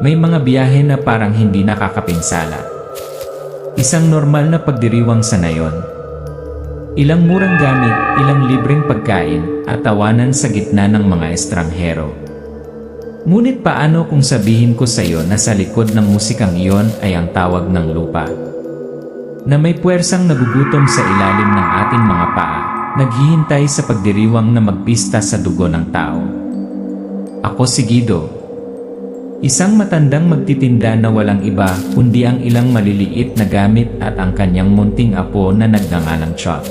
May mga biyahe na parang hindi nakakapinsala. Isang normal na pagdiriwang sa nayon. Ilang murang gamit, ilang libreng pagkain, at tawanan sa gitna ng mga estranghero. Ngunit paano kung sabihin ko sa iyo na sa likod ng musikang iyon ay ang tawag ng lupa? Na may puwersang nagugutom sa ilalim ng ating mga paa, naghihintay sa pagdiriwang na magpista sa dugo ng tao. Ako si Guido. Isang matandang magtitinda na walang iba kundi ang ilang maliliit na gamit at ang kanyang munting apo na nagngangalang Chot.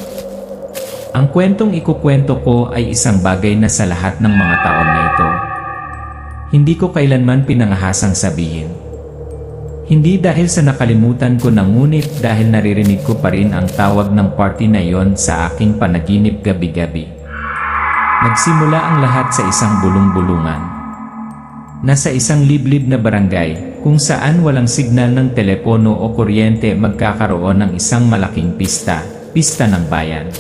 Ang kwentong ikukwento ko ay isang bagay na sa lahat ng mga taon na ito. Hindi ko kailanman pinangahasang sabihin. Hindi dahil sa nakalimutan ko na, ngunit dahil naririnig ko pa rin ang tawag ng party na yon sa aking panaginip gabi-gabi. Nagsimula ang lahat sa isang bulong-bulungan. Nasa isang liblib na barangay, kung saan walang signal ng telepono o kuryente, magkakaroon ng isang malaking pista ng bayan.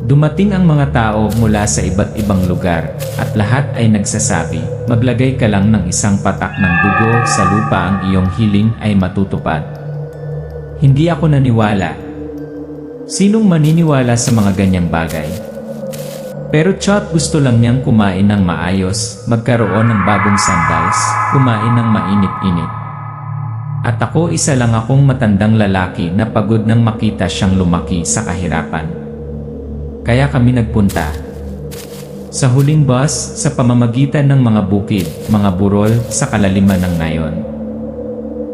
Dumating ang mga tao mula sa iba't ibang lugar, at lahat ay nagsasabi, maglagay ka lang ng isang patak ng dugo sa lupa, ang iyong hiling ay matutupad. Hindi ako naniwala. Sinong maniniwala sa mga ganyang bagay? Pero Chot gusto lang niyang kumain ng maayos, magkaroon ng bagong sandals, kumain ng mainit-init. At ako, isa lang akong matandang lalaki na pagod nang makita siyang lumaki sa kahirapan. Kaya kami nagpunta sa huling bus sa pamamagitan ng mga bukid, mga burol sa kalaliman ng Nayon.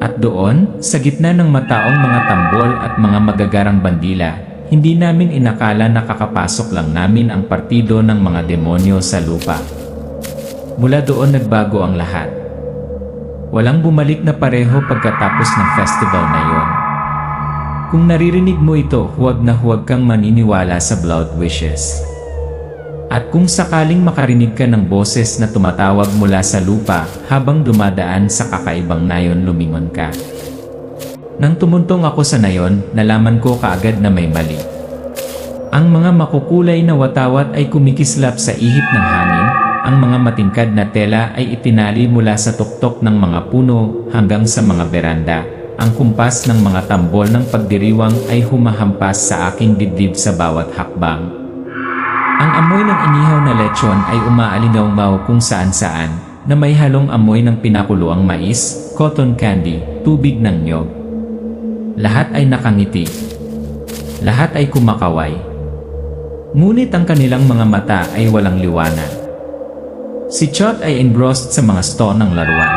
At doon, sa gitna ng mataong mga tambol at mga magagarang bandila, hindi namin inakala na kakapasok lang namin ang partido ng mga demonyo sa lupa. Mula doon nagbago ang lahat. Walang bumalik na pareho pagkatapos ng festival na yon. Kung naririnig mo ito, huwag na huwag kang maniniwala sa blood wishes. At kung sakaling makarinig ka ng boses na tumatawag mula sa lupa habang dumadaan sa kakaibang nayon, lumingon ka. Nang tumuntong ako sa nayon, nalaman ko kaagad na may mali. Ang mga makukulay na watawat ay kumikislap sa ihip ng hangin, ang mga matingkad na tela ay itinali mula sa tuktok ng mga puno hanggang sa mga beranda. Ang kumpas ng mga tambol ng pagdiriwang ay humahampas sa aking dibdib sa bawat hakbang. Ang amoy ng inihaw na lechon ay umaalingaw kung saan-saan, na may halong amoy ng pinakuluang mais, cotton candy, tubig ng niyog. Lahat ay nakangiti. Lahat ay kumakaway. Ngunit ang kanilang mga mata ay walang liwanag. Si Chot ay engrossed sa mga store ng laruan.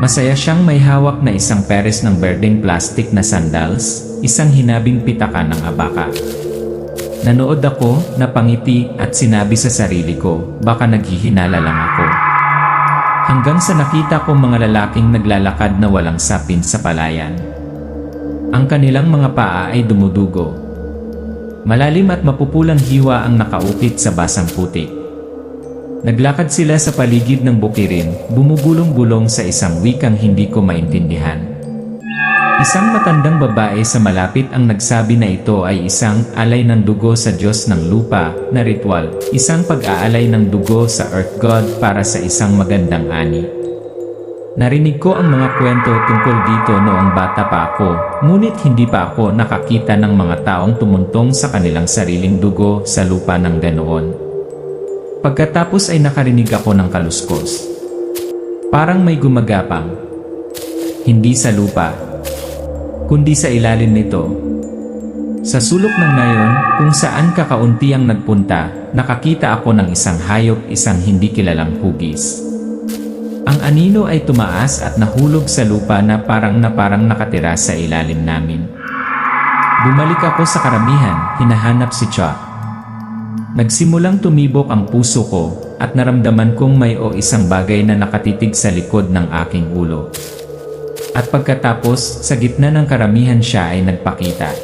Masaya siyang may hawak na isang pares ng berdeng plastic na sandals, isang hinabing pitaka ng abaka. Nanood ako, napangiti at sinabi sa sarili ko, baka naghihinala lang ako. Hanggang sa nakita ko mga lalaking naglalakad na walang sapin sa palayan. Ang kanilang mga paa ay dumudugo. Malalim at mapupulang hiwa ang nakaukit sa basang putik. Naglakad sila sa paligid ng bukirin, bumubulong-bulong sa isang wikang hindi ko maintindihan. Isang matandang babae sa malapit ang nagsabi na ito ay isang alay ng dugo sa Diyos ng lupa na ritual, isang pag-aalay ng dugo sa Earth God para sa isang magandang ani. Narinig ko ang mga kwento tungkol dito noong bata pa ako, ngunit hindi pa ako nakakita ng mga taong tumuntong sa kanilang sariling dugo sa lupa ng ganoon. Pagkatapos ay nakarinig ako ng kaluskos. Parang may gumagapang. Hindi sa lupa, kundi sa ilalim nito. Sa sulok ng nayon, kung saan kakaunti ang nagpunta, nakakita ako ng isang hayop, isang hindi kilalang hugis. Ang anino ay tumaas at nahulog sa lupa na parang nakatira sa ilalim namin. Bumalik ako sa karamihan, hinahanap si Chot. Nagsimulang tumibok ang puso ko at naramdaman kong may isang bagay na nakatitig sa likod ng aking ulo. At pagkatapos, sa gitna ng karamihan siya ay nagpakita.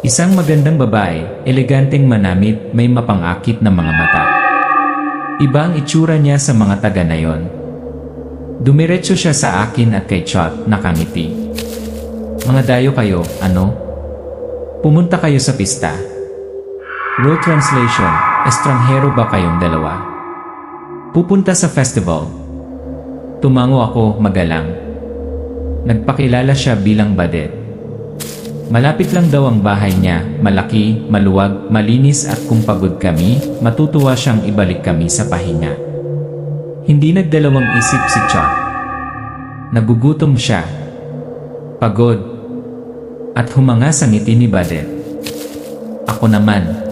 Isang magandang babae, eleganteng manamit, may mapangakit na mga mata. Iba ang itsura niya sa mga taga na yon. Dumiretso siya sa akin at kay Chot, nakangiti. Mga dayo kayo, ano? Pumunta kayo sa pista. Road translation, estranghero ba kayong dalawa? Pupunta sa festival. Tumango ako magalang. Nagpakilala siya bilang Badet. Malapit lang daw ang bahay niya, malaki, maluwag, malinis at kung pagod kami, matutuwa siyang ibalik kami sa pahinga. Hindi nagdalawang isip si Chuck. Nagugutom siya. Pagod. At humanga sa ngiti ni Badet. Ako naman.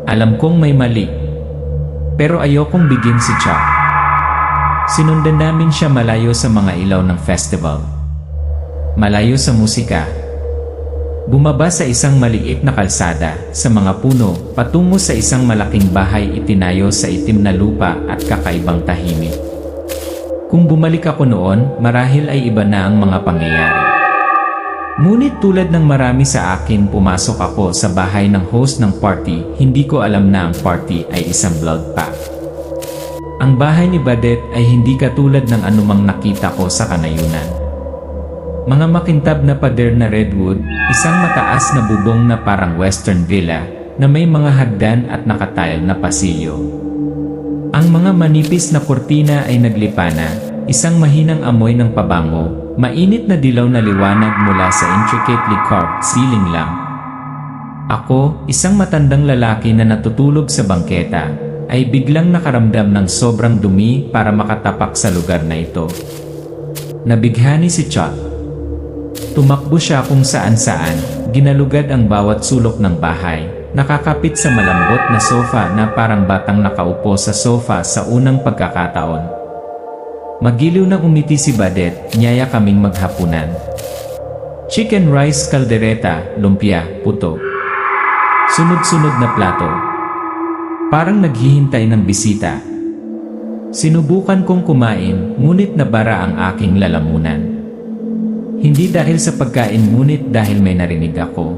Alam kong may mali. Pero ayokong bigyan si Chuck. Sinundan namin siya malayo sa mga ilaw ng festival. Malayo sa musika. Bumaba sa isang maliit na kalsada, sa mga puno, patungo sa isang malaking bahay itinayo sa itim na lupa at kakaibang tahimik. Kung bumalik ako noon, marahil ay iba na ang mga pangyayari. Ngunit tulad ng marami sa akin, pumasok ako sa bahay ng host ng party, hindi ko alam na ang party ay isang blood pact. Ang bahay ni Badet ay hindi katulad ng anumang nakita ko sa kanayunan. Mga makintab na pader na redwood, isang mataas na bubong na parang western villa, na may mga hagdan at nakatile na pasilyo. Ang mga manipis na kurtina ay naglipana, isang mahinang amoy ng pabango, mainit na dilaw na liwanag mula sa intricately carved ceiling lamp. Ako, isang matandang lalaki na natutulog sa bangketa, ay biglang nakaramdam ng sobrang dumi para makatapak sa lugar na ito. Nabighani si Chuck. Tumakbo siya kung saan-saan, ginalugad ang bawat sulok ng bahay, nakakapit sa malambot na sofa na parang batang nakaupo sa sofa sa unang pagkakataon. Magiliw na umiti si Badet, niyaya kaming maghapunan. Chicken rice caldereta, lumpia, puto. Sunod-sunod na plato. Parang naghihintay ng bisita. Sinubukan kong kumain, ngunit nabara ang aking lalamunan. Hindi dahil sa pagkain ngunit dahil may narinig ako.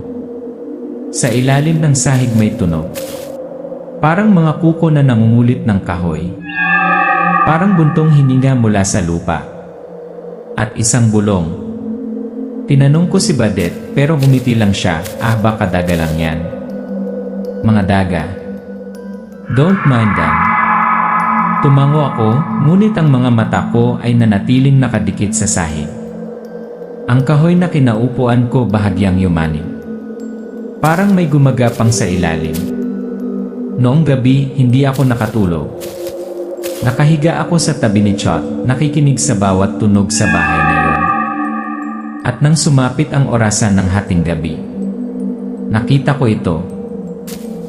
Sa ilalim ng sahig may tunog. Parang mga kuko na nangungulit ng kahoy. Parang buntong hininga mula sa lupa. At isang bulong. Tinanong ko si Badet pero humiti lang siya, baka daga lang yan. Mga daga. Don't mind them. Tumango ako, ngunit ang mga mata ko ay nanatiling nakadikit sa sahig. Ang kahoy na kinaupuan ko bahagyang yumanig. Parang may gumagapang sa ilalim. Noong gabi, hindi ako nakatulog. Nakahiga ako sa tabi ni Chuck, nakikinig sa bawat tunog sa bahay na yon. At nang sumapit ang orasan ng hating gabi, nakita ko ito.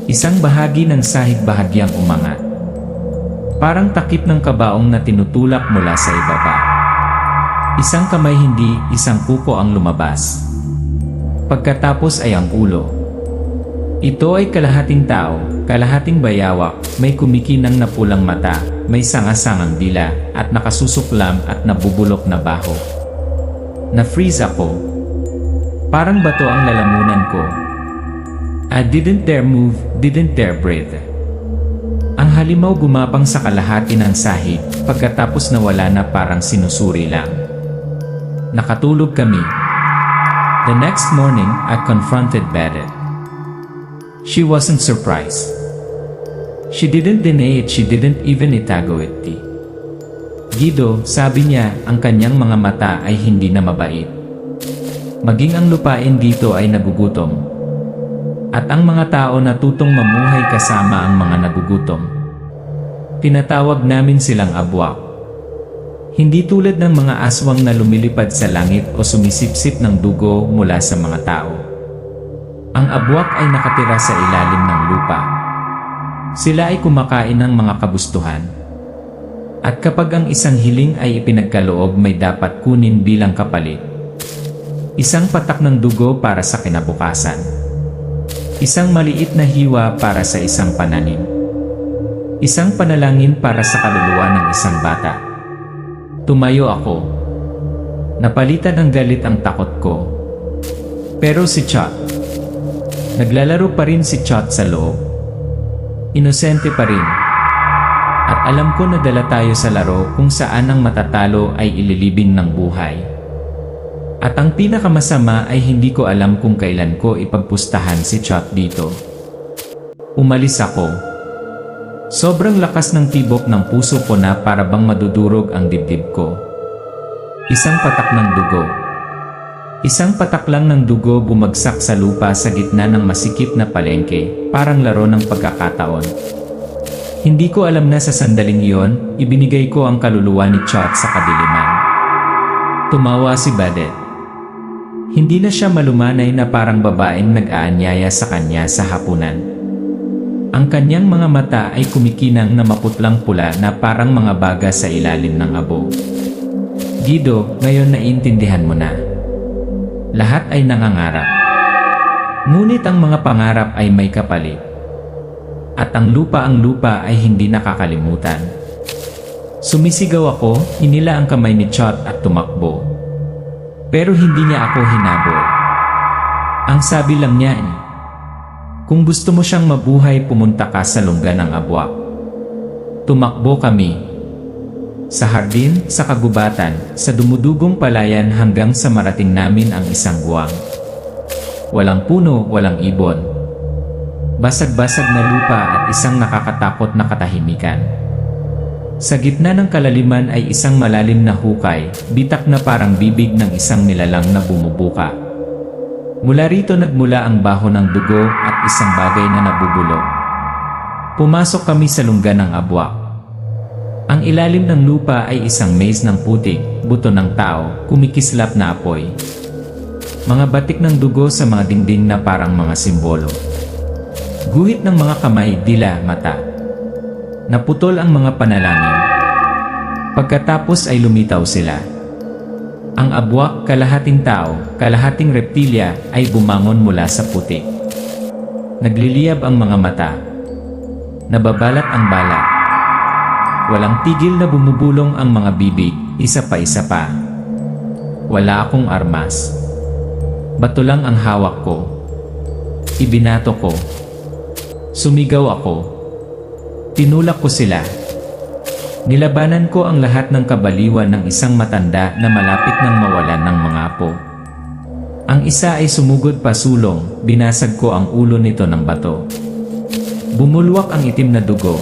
Isang bahagi ng sahig bahagyang umangat. Parang takip ng kabaong na tinutulak mula sa ibaba. Isang kamay hindi, isang kuko ang lumabas. Pagkatapos ay ang ulo. Ito ay kalahating tao, kalahating bayawak, may kumikinang na pulang mata, may sangasangang dila, at nakasusuklam at nabubulok na baho. Na-freeze ako. Parang bato ang lalamunan ko. I didn't dare move, didn't dare breathe. Ang halimaw gumapang sa kalahati ng sahig, pagkatapos nawala na parang sinusuri lang. Nakatulog kami. The next morning, I confronted Badet. She wasn't surprised. She didn't deny it, she didn't even itago it. Guido, sabi niya, ang kanyang mga mata ay hindi na mabait. Maging ang lupain dito ay nagugutom. At ang mga tao natutong mamuhay kasama ang mga nagugutom. Tinatawag namin silang abwak. Hindi tulad ng mga aswang na lumilipad sa langit o sumisipsip ng dugo mula sa mga tao. Ang abwak ay nakatira sa ilalim ng lupa. Sila ay kumakain ng mga kabustuhan. At kapag ang isang hiling ay ipinagkaloob, may dapat kunin bilang kapalit. Isang patak ng dugo para sa kinabukasan. Isang maliit na hiwa para sa isang pananim. Isang panalangin para sa kaluluwa ng isang bata. Tumayo ako. Napalitan ng galit ang takot ko. Pero si Chuck. Naglalaro pa rin si Chuck sa loob. Inosente pa rin. At alam ko na dala tayo sa laro kung saan ang matatalo ay ililibing ng buhay. At ang pinakamasama ay hindi ko alam kung kailan ko ipagpustahan si Chuck dito. Umalis ako. Sobrang lakas ng tibok ng puso ko na para bang madudurog ang dibdib ko. Isang patak ng dugo. Isang patak lang ng dugo bumagsak sa lupa sa gitna ng masikip na palengke, parang laro ng pagkakataon. Hindi ko alam na sa sandaling iyon, ibinigay ko ang kaluluwa ni Chot sa kadiliman. Tumawa si Badet. Hindi na siya malumanay na parang babaeng nag-aanyaya sa kanya sa hapunan. Ang kanyang mga mata ay kumikinang na maputlang pula na parang mga baga sa ilalim ng abo. Guido, ngayon naiintindihan mo na. Lahat ay nangangarap. Ngunit ang mga pangarap ay may kapalit. At ang lupa ay hindi nakakalimutan. Sumisigaw ako, hinila ang kamay ni Chot at tumakbo. Pero hindi niya ako hinabol. Ang sabi lang niya kung gusto mo siyang mabuhay, pumunta ka sa lungga ng Abwak. Tumakbo kami. Sa hardin, sa kagubatan, sa dumudugong palayan hanggang sa marating namin ang isang guwang. Walang puno, walang ibon. Basag-basag na lupa at isang nakakatakot na katahimikan. Sa gitna ng kalaliman ay isang malalim na hukay, bitak na parang bibig ng isang nilalang na bumubuka. Mula rito nagmula ang baho ng dugo at isang bagay na nabubulok. Pumasok kami sa lungga ng Abwak. Ang ilalim ng lupa ay isang maze ng putik, buto ng tao, kumikislap na apoy. Mga batik ng dugo sa mga dingding na parang mga simbolo. Guhit ng mga kamay, dila, mata. Naputol ang mga panalangin. Pagkatapos ay lumitaw sila. Ang Abwak, kalahating tao, kalahating reptilya, ay bumangon mula sa putik. Nagliliyab ang mga mata. Nababalat ang balat. Walang tigil na bumubulong ang mga bibig, isa pa. Wala akong armas. Bato lang ang hawak ko. Ibinato ko. Sumigaw ako. Tinulak ko sila. Nilabanan ko ang lahat ng kabaliwan ng isang matanda na malapit nang mawalan ng mga apo. Ang isa ay sumugod pa sulong, binasag ko ang ulo nito ng bato. Bumulwak ang itim na dugo.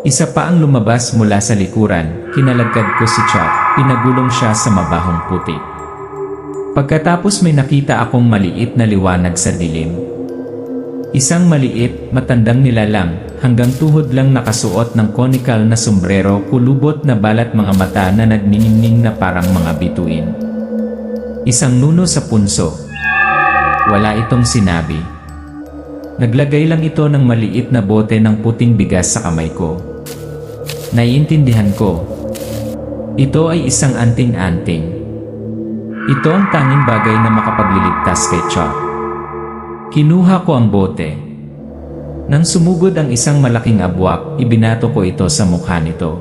Isa pa ang lumabas mula sa likuran, kinalagkad ko si Chot, pinagulong siya sa mabahong putik. Pagkatapos may nakita akong maliit na liwanag sa dilim. Isang maliit, matandang nilalang, hanggang tuhod lang nakasuot ng conical na sombrero, kulubot na balat mga mata na nagniningning na parang mga bituin. Isang nuno sa punso. Wala itong sinabi. Naglagay lang ito ng maliit na bote ng puting bigas sa kamay ko. Naiintindihan ko. Ito ay isang anting-anting. Ito ang tanging bagay na makapagliligtas kay Chot. Kinuha ko ang bote. Nang sumugod ang isang malaking abwak, ibinato ko ito sa mukha nito.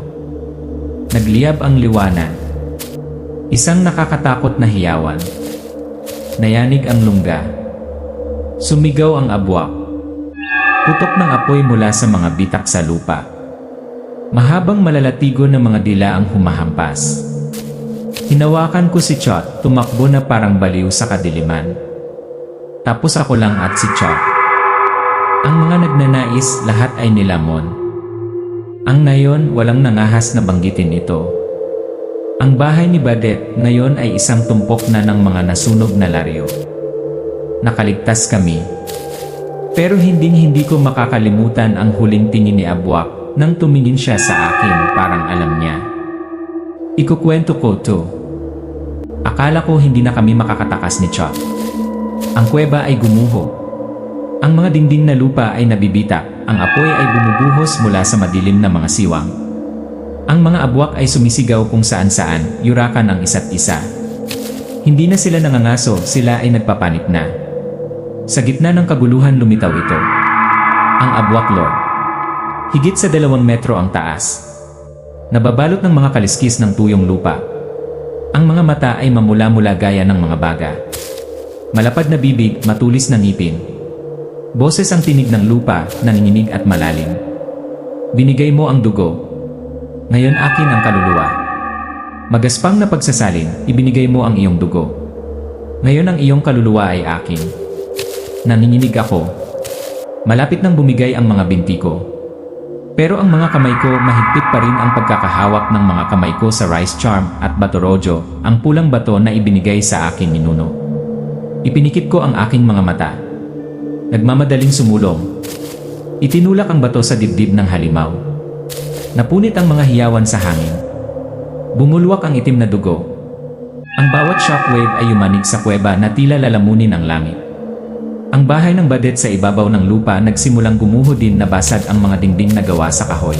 Nagliyab ang liwanag. Isang nakakatakot na hiyawan. Nayanig ang lungga. Sumigaw ang abwak. Putok ng apoy mula sa mga bitak sa lupa. Mahabang malalatigo ng mga dila ang humahampas. Hinawakan ko si Chot, tumakbo na parang baliw sa kadiliman. Tapos ako lang at si Chot. Ang mga nagnanais, lahat ay nilamon. Ang nayon, walang nangahas na banggitin ito. Ang bahay ni Badet, ngayon ay isang tumpok na ng mga nasunog na laryo. Nakaligtas kami. Pero hindi ko makakalimutan ang huling tingin ni Abwak nang tumingin siya sa akin, parang alam niya. Ikukwento ko to. Akala ko hindi na kami makakatakas ni Chot. Ang kuweba ay gumuho. Ang mga dingding na lupa ay nabibitak, ang apoy ay bumubuhos mula sa madilim na mga siwang. Ang mga abwak ay sumisigaw kung saan-saan, yurakan ang isa't isa. Hindi na sila nangangaso, sila ay nagpapanik na. Sa gitna ng kaguluhan lumitaw ito. Ang Abwak Lord. Higit sa 2 metro ang taas. Nababalot ng mga kaliskis ng tuyong lupa. Ang mga mata ay mamula-mula gaya ng mga baga. Malapad na bibig, matulis na ngipin. Boses ang tinig ng lupa, nanginginig at malalim. Binigay mo ang dugo. Ngayon akin ang kaluluwa. Magaspang na pagsasalin, ibinigay mo ang iyong dugo. Ngayon ang iyong kaluluwa ay akin. Nanginginig ako. Malapit nang bumigay ang mga binti ko. Pero ang mga kamay ko mahigpit pa rin ang pagkakahawak ng mga kamay ko sa rice charm at batorojo, ang pulang bato na ibinigay sa akin ni Nuno. Ipinikit ko ang aking mga mata. Nagmamadaling sumulong. Itinulak ang bato sa dibdib ng halimaw. Napunit ang mga hiyawan sa hangin. Bumulwak ang itim na dugo. Ang bawat shockwave ay yumanig sa kuweba na tila lalamunin ang langit. Ang bahay ng badet sa ibabaw ng lupa nagsimulang gumuho din na basag ang mga dingding na gawa sa kahoy.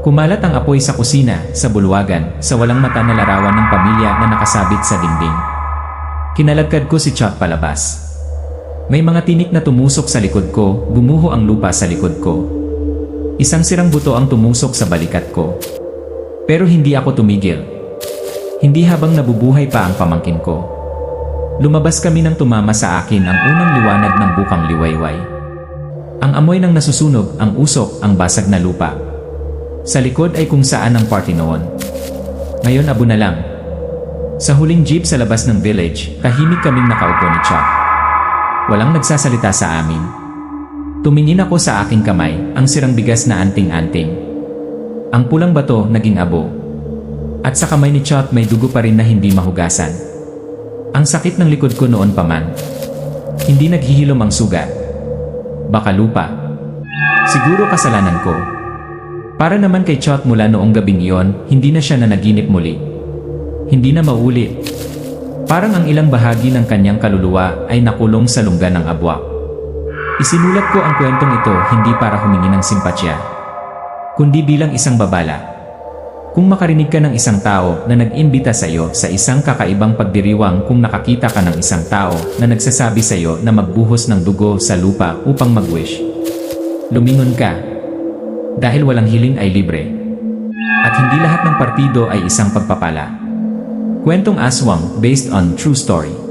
Kumalat ang apoy sa kusina, sa bulwagan, sa walang mata na larawan ng pamilya na nakasabit sa dingding. Kinalagkad ko si Chuck palabas. May mga tinik na tumusok sa likod ko, gumuho ang lupa sa likod ko. Isang sirang buto ang tumusok sa balikat ko. Pero hindi ako tumigil. Hindi habang nabubuhay pa ang pamangkin ko. Lumabas kami nang tumama sa akin ang unang liwanag ng bukang liwayway. Ang amoy ng nasusunog, ang usok, ang basag na lupa. Sa likod ay kung saan ang party noon. Ngayon abo na lang. Sa huling jeep sa labas ng village, tahimik kaming nakaupo ni Chuck. Walang nagsasalita sa amin. Tumingin ako sa aking kamay, ang sirang bigas na anting-anting. Ang pulang bato naging abo. At sa kamay ni Chuck may dugo pa rin na hindi mahugasan. Ang sakit ng likod ko noon pa man. Hindi naghihilom ang sugat. Baka lupa. Siguro kasalanan ko. Para naman kay Chuck mula noong gabing iyon, hindi na siya nanaginip muli. Hindi na maulit. Parang ang ilang bahagi ng kanyang kaluluwa ay nakulong sa lungga ng abwak. Isinulat ko ang kwentong ito hindi para humingi ng simpatya, kundi bilang isang babala. Kung makarinig ka ng isang tao na nag-imbita sa iyo sa isang kakaibang pagdiriwang, kung nakakita ka ng isang tao na nagsasabi sa iyo na magbuhos ng dugo sa lupa upang mag-wish, lumingon ka. Dahil walang hiling ay libre. At hindi lahat ng partido ay isang pagpapala. Kwentong Aswang based on true story.